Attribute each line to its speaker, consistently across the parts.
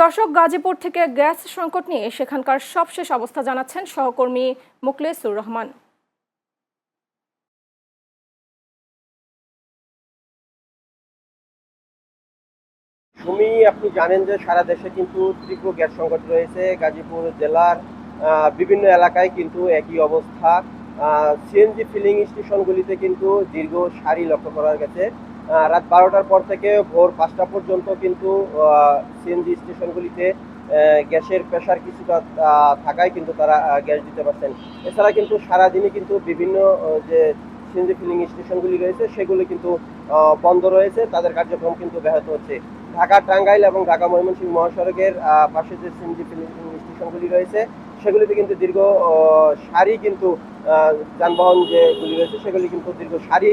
Speaker 1: দর্শক, গাজীপুর থেকে গ্যাস সংকট নিয়ে সেখানকার সবশেষ অবস্থা জানাচ্ছেন সহকর্মী মোখলেসুর রহমান।
Speaker 2: সুমি, আপনি জানেন যে সারা দেশে কিন্তু তীব্র গ্যাস সংকট রয়েছে। গাজীপুর জেলার বিভিন্ন এলাকায় কিন্তু একই অবস্থা। সিএনজি ফিলিং স্টেশনগুলিতে কিন্তু দীর্ঘ সারি লক্ষ্য করা গেছে। রাত 12টার পর থেকে ভোর 5টা পর্যন্ত কিন্তু সিএনজি স্টেশনগুলিতে গ্যাসের প্রেশার কিছুটা থাকায় কিন্তু তারা গ্যাস দিতে পারছেন। এছাড়া কিন্তু সারাদিনই কিন্তু বিভিন্ন যে সিএনজি ফিলিং স্টেশনগুলি রয়েছে সেগুলি কিন্তু বন্ধ রয়েছে, তাদের কার্যক্রম কিন্তু ব্যাহত হচ্ছে। ঢাকা টাঙ্গাইল এবং ঢাকা ময়মনসিংহ মহাসড়কের পাশে যে সিএনজি ফিলিং স্টেশনগুলি রয়েছে সেগুলিতে কিন্তু দীর্ঘ সারি কিন্তু যানবাহন যেগুলি রয়েছে সেগুলি কিন্তু দীর্ঘ সারি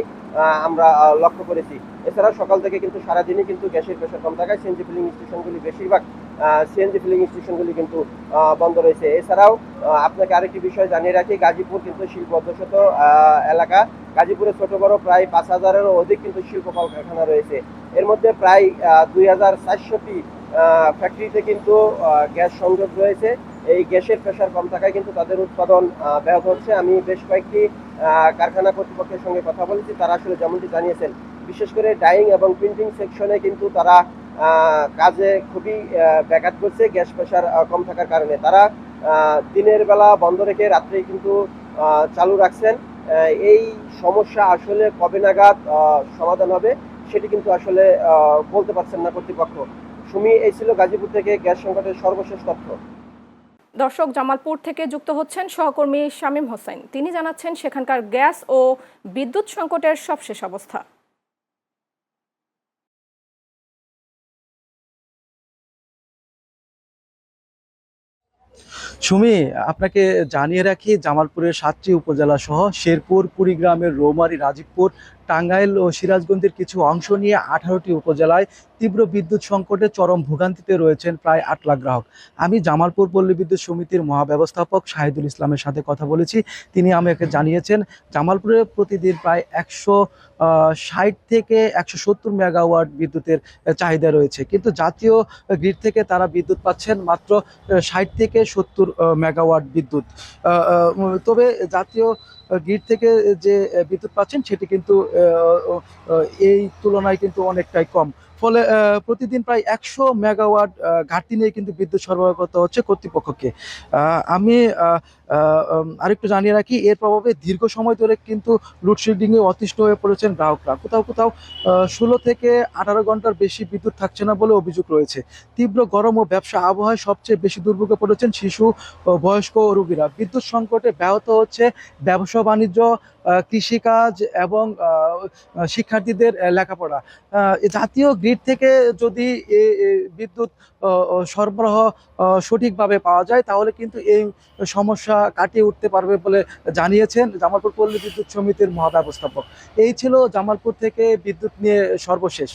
Speaker 2: আমরা লক্ষ্য করেছি। এছাড়া সকাল থেকে কিন্তু সারাদিনই কিন্তু গ্যাসের প্রেশার কম থাকায় সিএনজি ফিলিং স্টেশনগুলি বেশিরভাগ সিএনজি ফিলিং স্টেশনগুলি কিন্তু বন্ধ রয়েছে। এছাড়াও আপনাকে আরেকটি বিষয় জানিয়ে রাখি, গাজীপুর কিন্তু শিল্প অধ্যুষিত এলাকা। গাজীপুরে ছোট বড় প্রায় 5,000-এরও অধিক কিন্তু শিল্প কলকারখানা রয়েছে। এর মধ্যে প্রায় 2,400টি ফ্যাক্টরিতে কিন্তু গ্যাস সংযোগ রয়েছে। এই গ্যাসের প্রেশার কম থাকায় কিন্তু তাদের উৎপাদন ব্যাহত হচ্ছে। আমি বেশ কয়েকটি কারখানা কর্তৃপক্ষের সঙ্গে কথা বলেছি, তারা আসলে যেমনটি জানিয়েছেন, বিশেষ করে ডাইং এবং প্রিন্টিং সেকশনে কিন্তু তারা কাজে খুবই ব্যাঘাত করছে গ্যাস প্রেশার কম থাকার কারণে। তারা দিনের বেলা বন্ধ রেখে রাত্রে কিন্তু চালু রাখছেন। এই সমস্যা আসলে কবে নাগাদ সমাধান হবে সেটি কিন্তু আসলে বলতে পারছেন না কর্তৃপক্ষ। সুমি, এই ছিল গাজীপুর থেকে গ্যাস সংকটের সর্বশেষ তথ্য।
Speaker 1: দর্শক, জামালপুর থেকে যুক্ত হচ্ছেন সহকর্মী শামীম হোসেন। তিনি জানাচ্ছেন সেখানকার গ্যাস ও বিদ্যুৎ সংকটের সবশেষ অবস্থা।
Speaker 3: সুমি, আপনাকে জানিয়ে রাখি, জামালপুরের 7টি উপজেলা সহ শেরপুর, কুড়িগ্রামের রৌমারী, রাজীবপুর, টাঙ্গাইল ও সিরাজগঞ্জের কিছু অংশ নিয়ে 18টি উপজেলায় তীব্র বিদ্যুৎ সংকটে চরম ভোগান্তিতে রয়েছেন প্রায় 8 লাখ গ্রাহক। আমি জামালপুর পল্লী বিদ্যুৎ সমিতির মহাব্যবস্থাপক শাহিদুল ইসলামের সাথে কথা বলেছি। তিনি আমাকে জানিয়েছেন জামালপুরে প্রতিদিন প্রায় 160 থেকে 170 মেগাওয়াট বিদ্যুতের চাহিদা রয়েছে, কিন্তু জাতীয় গ্রিড থেকে তারা বিদ্যুৎ পাচ্ছেন মাত্র 60 থেকে 70 মেগাওয়াট বিদ্যুৎ। তবে জাতীয় গ্রিড থেকে যে বিদ্যুৎ পাচ্ছেন সেটি কিন্তু এই তুলনায় কিন্তু অনেকটাই কম। ফলে প্রতিদিন প্রায় 100 মেগাওয়াট ঘাটতি নিয়ে কিন্তু বিদ্যুৎ সরবরাহ করতে হচ্ছে কর্তৃপক্ষকে। আমি আরেকটু জানিয়ে রাখি, এর প্রভাবে দীর্ঘ সময় ধরে কিন্তু লোডশেডিংয়ে অতিষ্ঠ হয়ে পড়েছেন গ্রাহকরা। কোথাও কোথাও 16 থেকে 18 ঘন্টার বেশি বিদ্যুৎ থাকছে না বলে অভিযোগ রয়েছে। তীব্র গরম ও ব্যবসা আবহাওয়ায় সবচেয়ে বেশি দুর্ভোগে পড়েছেন শিশু, বয়স্ক ও রোগীরা। বিদ্যুৎ সংকটে ব্যাহত হচ্ছে ব্যবসা বাণিজ্য, কৃষিকাজ এবং শিক্ষার্থীদের লেখাপড়া। জাতীয় গ্রিড থেকে যদি বিদ্যুৎ সরবরাহ সঠিকভাবে পাওয়া যায় তাহলে কিন্তু এই সমস্যা কাটিয়ে উঠতে পারবে বলে জানিয়েছেন জামালপুর পল্লী বিদ্যুৎ সমিতির মহাব্যবস্থাপক। এই ছিল জামালপুর থেকে বিদ্যুৎ নিয়ে সর্বশেষ।